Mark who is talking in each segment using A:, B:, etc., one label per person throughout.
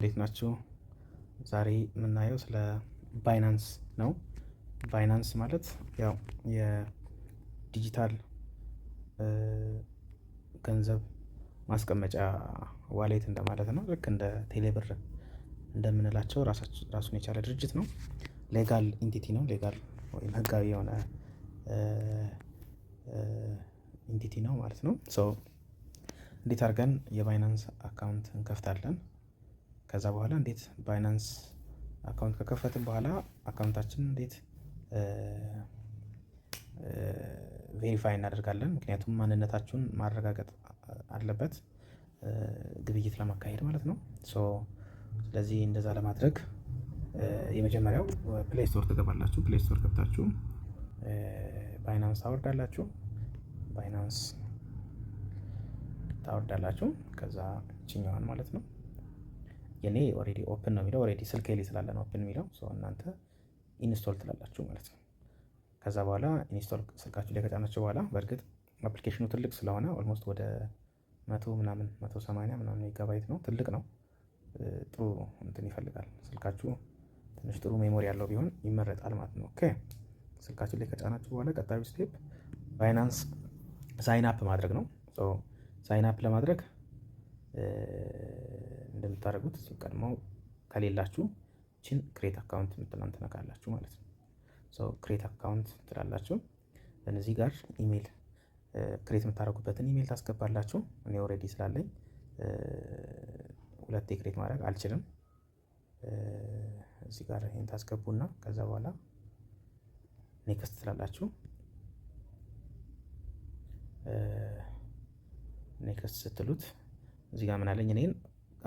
A: እንዴት ናችሁ? ዛሬ የምናየው ስለ ባይናንስ ነው። ባይናንስ ማለት ያው የዲጂታል ገንዘብ ማስቀመጫ ዋሌት እንደማለት ነው። ልክ እንደ ቴሌብር እንደምንላቸው ራሱን የቻለ ድርጅት ነው። ሌጋል ኢንቲቲ ነው። ሌጋል ወይም ህጋዊ የሆነ ኢንቲቲ ነው ማለት ነው። እንዴት አድርገን የባይናንስ አካውንት እንከፍታለን? ከዛ በኋላ እንዴት ባይናንስ አካውንት ከከፈትን በኋላ አካውንታችን እንዴት ቬሪፋይ እናደርጋለን? ምክንያቱም ማንነታችሁን ማረጋገጥ አለበት ግብይት ለማካሄድ ማለት ነው። ስለዚህ እንደዛ ለማድረግ የመጀመሪያው ፕሌይ ስቶር ትገባላችሁ። ፕሌይ ስቶር ገብታችሁ ባይናንስ ታወርዳላችሁ። ባይናንስ ታወርዳላችሁ። ከዛ እችኛዋን ማለት ነው። የኔ ኦሬዲ ኦፕን ነው የሚለው ኦሬዲ ስልኬ ላይ ስላለ ነው ኦፕን የሚለው። እናንተ ኢንስቶል ትላላችሁ ማለት ነው። ከዛ በኋላ ኢንስቶል ስልካችሁ ላይ ከጫናችሁ በኋላ በእርግጥ አፕሊኬሽኑ ትልቅ ስለሆነ ኦልሞስት ወደ 180 ምናምን ሜጋባይት ነው። ትልቅ ነው። ጥሩ እንትን ይፈልጋል። ስልካችሁ ትንሽ ጥሩ ሜሞሪ ያለው ቢሆን ይመረጣል ማለት ነው። ኦኬ ስልካችሁ ላይ ከጫናችሁ በኋላ ቀጣዩ ስቴፕ ባይናንስ ሳይን አፕ ማድረግ ነው። ሳይን አፕ ለማድረግ እንደምታደርጉት ቀድሞ ከሌላችሁ ችን ክሬት አካውንት የምትለውን ትነካላችሁ ማለት ነው። ክሬት አካውንት ትላላችሁ። በእነዚህ ጋር ኢሜል ክሬት የምታደርጉበትን ኢሜል ታስገባላችሁ። እኔ ኦልሬዲ ስላለኝ ሁለቴ ክሬት ማድረግ አልችልም። እዚህ ጋር ይሄን ታስገቡና ከዛ በኋላ ኔክስት ትላላችሁ። ኔክስት ስትሉት እዚህ ጋር ምን አለኝ? እኔን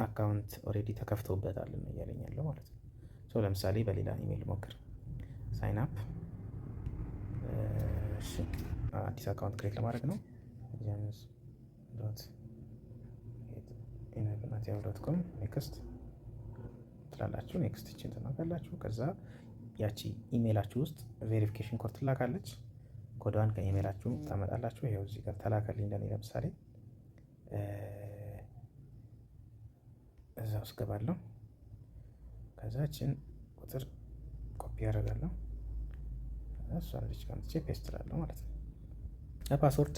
A: አካውንት ኦልሬዲ ተከፍቶበታል እያለኝ ያለው ማለት ነው። ለምሳሌ በሌላ ኢሜል ሞክር። ሳይን አፕ አዲስ አካውንት ክሬት ለማድረግ ነው። ጃምስ.ኢናብናቲያው.ኮም ኔክስት ትላላችሁ። ኔክስት ይችን ትናካላችሁ። ከዛ ያቺ ኢሜላችሁ ውስጥ ቬሪፊኬሽን ኮድ ትላካለች። ኮዷን ከኢሜላችሁ ታመጣላችሁ። ይሄው እዚህ ጋር ተላከልኝ ለኔ ለምሳሌ እዛ ውስጥ ገባለሁ። ከዛችን ቁጥር ኮፒ ያደርጋለሁ። እሷን ልጅ ካምጥቼ ፔስት እላለሁ ማለት ነው። ፓስወርድ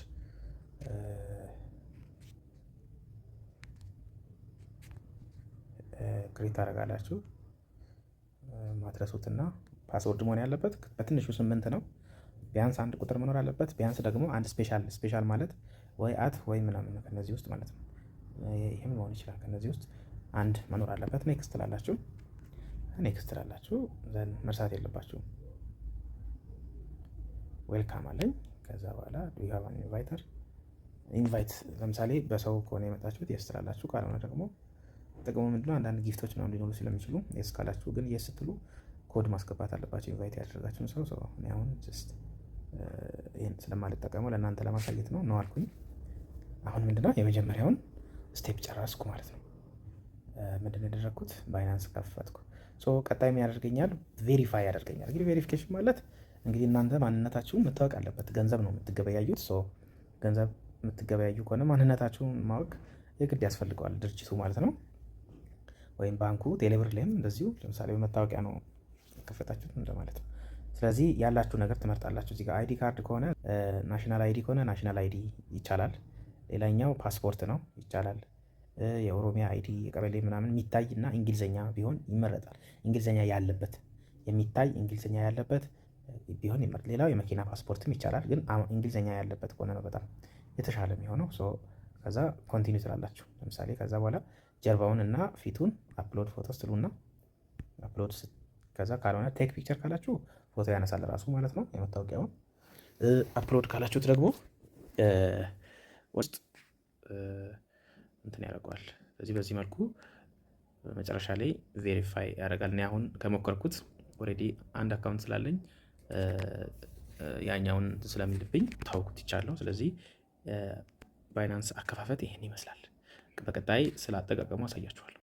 A: ክሬት ታደርጋላችሁ። ማትረሱትና ፓስወርድ መሆን ያለበት በትንሹ 8 ነው። ቢያንስ አንድ ቁጥር መኖር አለበት። ቢያንስ ደግሞ አንድ ስፔሻል ማለት ወይ አት ወይ ምናምን ከነዚህ ውስጥ ማለት ነው። ይሄም መሆን ይችላል። ከነዚህ ውስጥ አንድ መኖር አለበት። ኔክስት ትላላችሁ። ኔክስት ትላላችሁ። ዘን መርሳት የለባችሁም ዌልካም አለኝ። ከዛ በኋላ ዱ ዩ ሃቭ አን ኢንቫይተር ኢንቫይት ለምሳሌ በሰው ከሆነ የመጣችሁት የስ ትላላችሁ። ካልሆነ ደግሞ ጥቅሙ ምንድነው? አንዳንድ ጊፍቶች ነው ሊኖሩ ስለሚችሉ የስ ካላችሁ ግን የስ ስትሉ ኮድ ማስገባት አለባችሁ። ኢንቫይት ያደረጋችሁን ሰው እኔ አሁን ጀስት ይሄን ስለማልጠቀመው ለእናንተ ለማሳየት ነው አልኩኝ። አሁን ምንድነው የመጀመሪያውን ስቴፕ ጨረስኩ ማለት ነው። ምንድነው ያደረግኩት? ባይናንስ ከፈትኩ። ቀጣይ ምን ያደርገኛል? ቬሪፋይ ያደርገኛል። እንግዲህ ቬሪፊኬሽን ማለት እንግዲህ እናንተ ማንነታችሁን መታወቅ አለበት። ገንዘብ ነው የምትገበያዩት። ገንዘብ የምትገበያዩ ከሆነ ማንነታችሁን ማወቅ የግድ ያስፈልገዋል ድርጅቱ ማለት ነው። ወይም ባንኩ ቴሌብር ላይም እንደዚሁ ለምሳሌ በመታወቂያ ነው ከፈታችሁት እንደማለት ነው። ስለዚህ ያላችሁ ነገር ትመርጣላችሁ። እዚህ ጋር አይዲ ካርድ ከሆነ ናሽናል አይዲ ከሆነ ናሽናል አይዲ ይቻላል። ሌላኛው ፓስፖርት ነው ይቻላል። የኦሮሚያ አይዲ የቀበሌ ምናምን የሚታይ እና እንግሊዝኛ ቢሆን ይመረጣል። እንግሊዝኛ ያለበት የሚታይ እንግሊዝኛ ያለበት ቢሆን ይመረጣል። ሌላው የመኪና ፓስፖርትም ይቻላል፣ ግን እንግሊዝኛ ያለበት ከሆነ ነው በጣም የተሻለ የሚሆነው። ከዛ ኮንቲኒው ትላላችሁ። ለምሳሌ ከዛ በኋላ ጀርባውን እና ፊቱን አፕሎድ ፎቶ ስትሉና አፕሎድ ከዛ ካልሆነ ቴክ ፒክቸር ካላችሁ ፎቶ ያነሳል ራሱ ማለት ነው የመታወቂያውን። አፕሎድ ካላችሁት ደግሞ ውስጥ እንትን ያደርገዋል። በዚህ መልኩ መጨረሻ ላይ ቬሪፋይ ያደርጋል። እኔ አሁን ከሞከርኩት ኦልሬዲ አንድ አካውንት ስላለኝ ያኛውን ስለሚልብኝ ታውኩት ይቻላል። ስለዚህ ባይናንስ አከፋፈት ይሄን ይመስላል። በቀጣይ ስለ አጠቃቀሙ አሳያችኋለሁ።